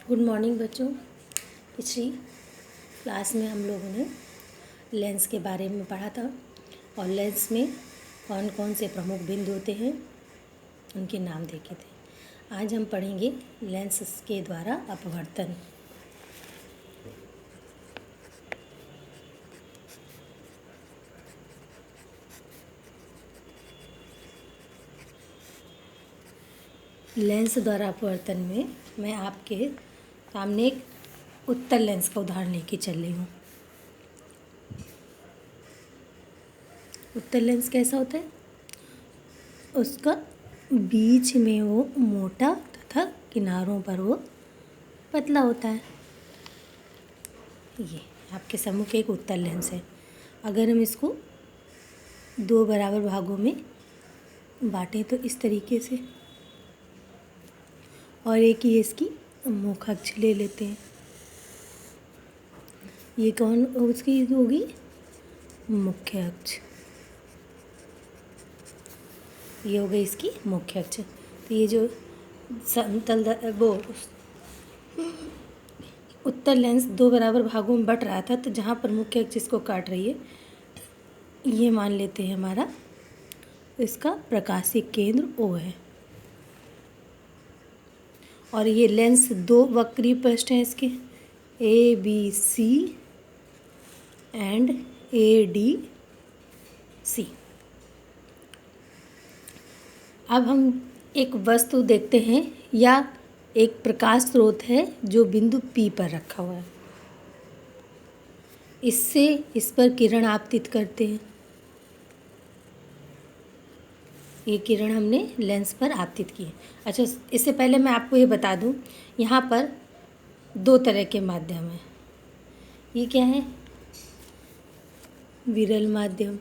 Good morning बच्चों। पिछली class में हम लोगों ने लेंस के बारे में पढ़ा था और लेंस में कौन कौन से प्रमुख बिंदु होते हैं उनके नाम देखे थे। आज हम पढ़ेंगे लेंस के द्वारा अपवर्तन। लेंस द्वारा अपवर्तन में मैं आपके सामने एक उत्तल लेंस का उदाहरण लेके चल रही हूँ। उत्तल लेंस कैसा होता है? उसका बीच में वो मोटा तथा किनारों पर वो पतला होता है। ये आपके सम्मुख एक उत्तल लेंस है। अगर हम इसको दो बराबर भागों में बांटें तो इस तरीके से, और एक ये इसकी मुख अक्ष ले लेते हैं। ये कौन उसकी होगी? मुख्य अक्ष। ये हो गई इसकी मुख्य अक्ष। तो ये जो समतल वो उत्तल लेंस दो बराबर भागों में बट रहा था, तो जहाँ पर मुख्य अक्ष इसको काट रही है ये मान लेते हैं हमारा इसका प्रकाशीय केंद्र O है। और ये लेंस दो वक्रीय पृष्ठ हैं इसके, ABC एंड ADC। अब हम एक वस्तु देखते हैं या एक प्रकाश स्रोत है जो बिंदु P पर रखा हुआ है। इससे इस पर किरण आपतित करते हैं। ये किरण हमने लेंस पर आपतित की है। अच्छा, इससे पहले मैं आपको ये बता दूं, यहाँ पर दो तरह के माध्यम हैं। ये क्या है? विरल माध्यम।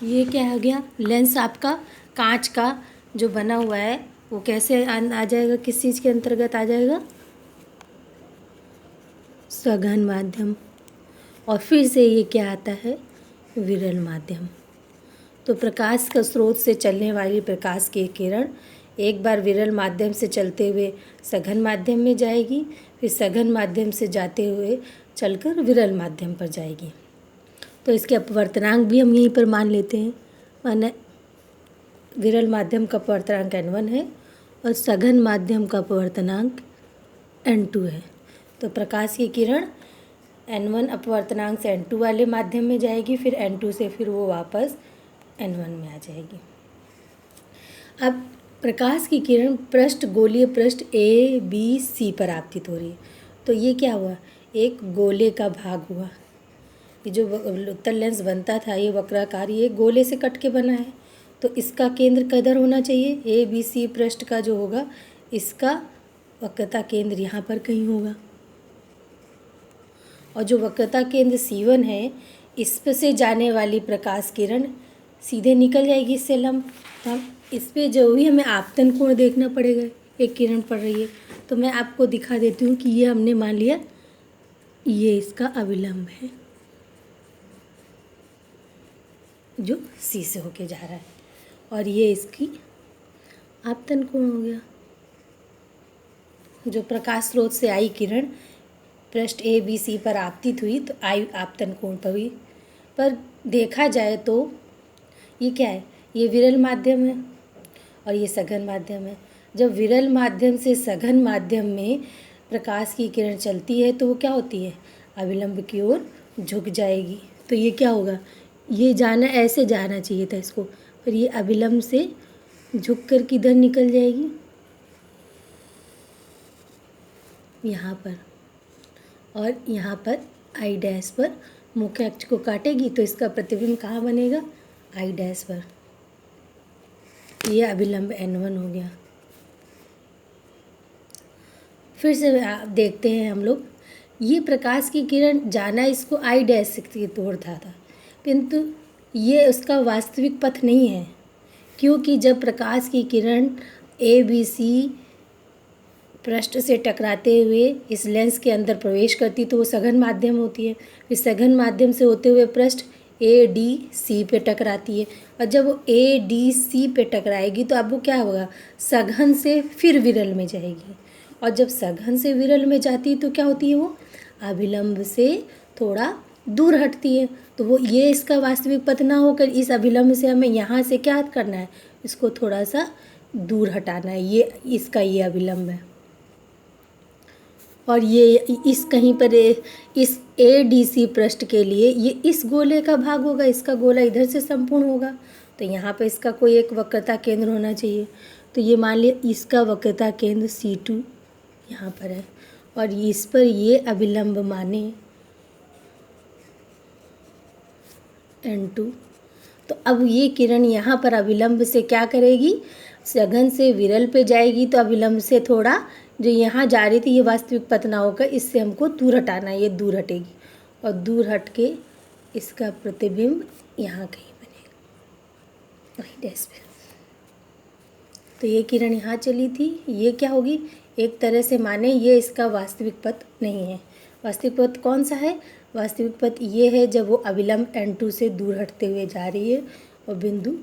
ये क्या हो गया? लेंस आपका कांच का जो बना हुआ है वो कैसे आ जाएगा, किस चीज़ के अंतर्गत आ जाएगा? सघन माध्यम। और फिर से ये क्या आता है? विरल माध्यम। तो प्रकाश का स्रोत से चलने वाली प्रकाश की किरण एक बार विरल माध्यम से चलते हुए सघन माध्यम में जाएगी, फिर सघन माध्यम से जाते हुए चलकर विरल माध्यम पर जाएगी। तो इसके अपवर्तनांक भी हम यहीं पर मान लेते हैं। माना विरल माध्यम का अपवर्तनांक N1 है और सघन माध्यम का अपवर्तनांक N2 है। तो प्रकाश की किरण N1 अपवर्तनांक से N2 वाले माध्यम में जाएगी, फिर N2 से फिर वो वापस N1 में आ जाएगी। अब प्रकाश की किरण पृष्ठ गोलीय पृष्ठ ABC पर आपतित हो रही है। तो ये क्या हुआ? एक गोले का भाग हुआ। ये जो उत्तल लेंस बनता था ये वक्राकार, ये गोले से कट के बना है। तो इसका केंद्र किधर होना चाहिए? ABC पृष्ठ का जो होगा इसका वक्रता केंद्र यहाँ पर कहीं होगा। और जो वक्रता केंद्र C1 है इस पर से जाने वाली प्रकाश किरण सीधे निकल जाएगी इससे लंब। तो इस पर जो भी हमें आपतन कोण देखना पड़ेगा। एक किरण पड़ रही है तो मैं आपको दिखा देती हूँ कि ये हमने मान लिया ये इसका अविलंब है जो C से होके जा रहा है, और ये इसकी आपतन कोण हो गया। जो प्रकाश स्रोत से आई किरण पृष्ठ ABC पर आपतित हुई तो आई आपतन कोण पर हुई। पर देखा जाए तो ये क्या है? ये विरल माध्यम है और ये सघन माध्यम है। जब विरल माध्यम से सघन माध्यम में प्रकाश की किरण चलती है तो वो क्या होती है? अविलंब की ओर झुक जाएगी। तो ये क्या होगा? ये जाना ऐसे जाना चाहिए था इसको, पर ये अविलंब से झुक कर किधर निकल जाएगी? यहाँ पर। और यहाँ पर आई डैश पर मुख्य अक्ष को काटेगी तो इसका प्रतिबिंब कहाँ बनेगा? आई डैश पर। ये अभिलंब N1 हो गया। फिर से आप देखते हैं हम लोग, ये प्रकाश की किरण जाना इसको आई डैश की ओर था, किंतु ये उसका वास्तविक पथ नहीं है, क्योंकि जब प्रकाश की किरण ABC पृष्ठ से टकराते हुए इस लेंस के अंदर प्रवेश करती तो वो सघन माध्यम होती है। फिर सघन माध्यम से होते हुए पृष्ठ ए डी सी पे टकराती है, और जब वो ए डी सी पे टकराएगी तो अब वो क्या होगा, सघन से फिर विरल में जाएगी, और जब सघन से विरल में जाती है तो क्या होती है, वो अभिलंब से थोड़ा दूर हटती है। तो वो ये इसका वास्तविक पथ ना होकर इस अभिलंब से हमें यहाँ से क्या करना है, इसको थोड़ा सा दूर हटाना है। ये इसका ये अभिलंब है, और ये इस कहीं पर इस ए डी सी पृष्ठ के लिए ये इस गोले का भाग होगा, इसका गोला इधर से संपूर्ण होगा, तो यहाँ पर इसका कोई एक वक्रता केंद्र होना चाहिए। तो ये मान लिया इसका वक्रता केंद्र C2 यहाँ पर है, और इस पर ये अभिलंब माने N2। तो अब ये किरण यहाँ पर अभिलंब से क्या करेगी, सघन से विरल पे जाएगी, तो अभिलंब से थोड़ा जो यहाँ जा रही थी ये वास्तविक पथ ना होकर इससे हमको दूर हटाना है, ये दूर हटेगी, और दूर हट के इसका प्रतिबिंब यहाँ कहीं बनेगा, वहीं डैश पे। तो ये किरण यहाँ चली थी, ये क्या होगी, एक तरह से माने ये इसका वास्तविक पथ नहीं है। वास्तविक पथ कौन सा है, वास्तविक पथ ये है जब वो अभिलंब N2 से दूर हटते हुए जा रही है और बिंदु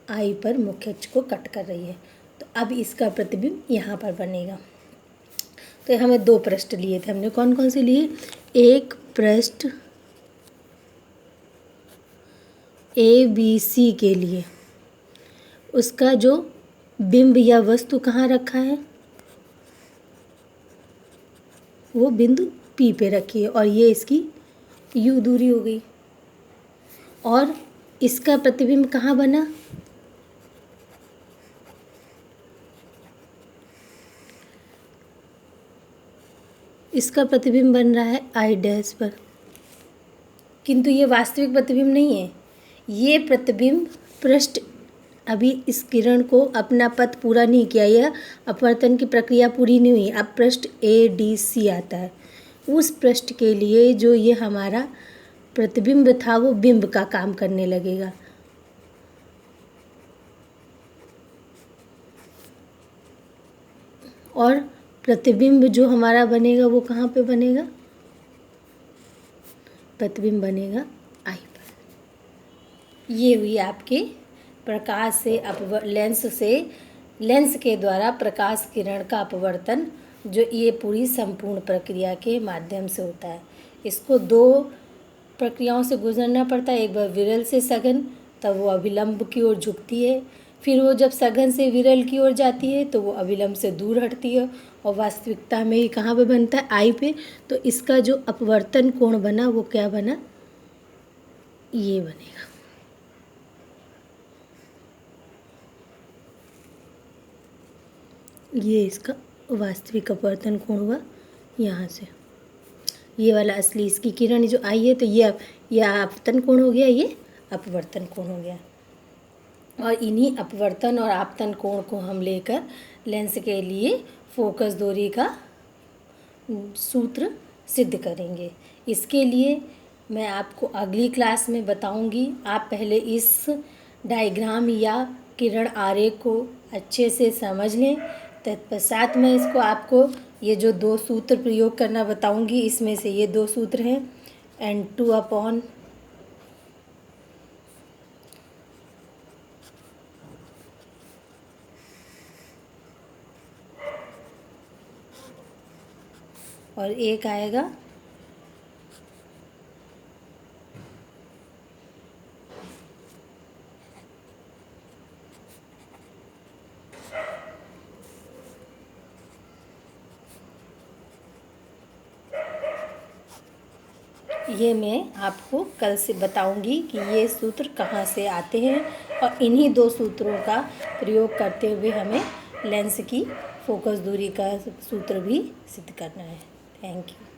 I पर मुख्य अक्ष को कट कर रही है। तो अब इसका प्रतिबिंब यहाँ पर बनेगा। तो हमें दो पृष्ठ लिए थे, हमने कौन कौन से लिए, एक पृष्ठ ABC के लिए उसका जो बिंब या वस्तु कहाँ रखा है, वो बिंदु P पे रखी है, और ये इसकी U दूरी हो गई, और इसका प्रतिबिंब कहाँ बना, इसका प्रतिबिंब बन रहा है I डैश पर, किंतु ये वास्तविक प्रतिबिंब नहीं है। ये प्रतिबिंब पृष्ठ अभी इस किरण को अपना पथ पूरा नहीं किया, यह अपवर्तन की प्रक्रिया पूरी नहीं हुई। अब पृष्ठ ADC आता है, उस पृष्ठ के लिए जो ये हमारा प्रतिबिंब था वो बिंब का काम करने लगेगा। और प्रतिबिंब जो हमारा बनेगा वो कहाँ पे बनेगा, प्रतिबिंब बनेगा I पर। ये हुई आपके प्रकाश से लेंस के द्वारा प्रकाश किरण का अपवर्तन, जो ये पूरी संपूर्ण प्रक्रिया के माध्यम से होता है। इसको दो प्रक्रियाओं से गुजरना पड़ता है, एक बार विरल से सघन, तब वो अभिलंब की ओर झुकती है, फिर वो जब सघन से विरल की ओर जाती है तो वो अभिलंब से दूर हटती है, और वास्तविकता में ये कहाँ पे बनता है, I पे। तो इसका जो अपवर्तन कोण बना वो क्या बना, ये बनेगा। ये इसका वास्तविक अपवर्तन कोण हुआ यहाँ से, ये वाला असली इसकी किरण जो आई है, तो ये आपतन कोण हो गया, ये अपवर्तन कोण हो गया। और इन्हीं अपवर्तन और आपतन कोण को हम लेकर लेंस के लिए फोकस दूरी का सूत्र सिद्ध करेंगे। इसके लिए मैं आपको अगली क्लास में बताऊंगी। आप पहले इस डायग्राम या किरण आरेख को अच्छे से समझ लें, तत्पश्चात मैं इसको आपको ये जो दो सूत्र प्रयोग करना बताऊंगी। इसमें से ये दो सूत्र हैं, N2 अपॉन और एक आएगा ये मैं आपको कल से बताऊंगी कि ये सूत्र कहाँ से आते हैं, और इन्हीं दो सूत्रों का प्रयोग करते हुए हमें लेंस की फोकस दूरी का सूत्र भी सिद्ध करना है। Thank you.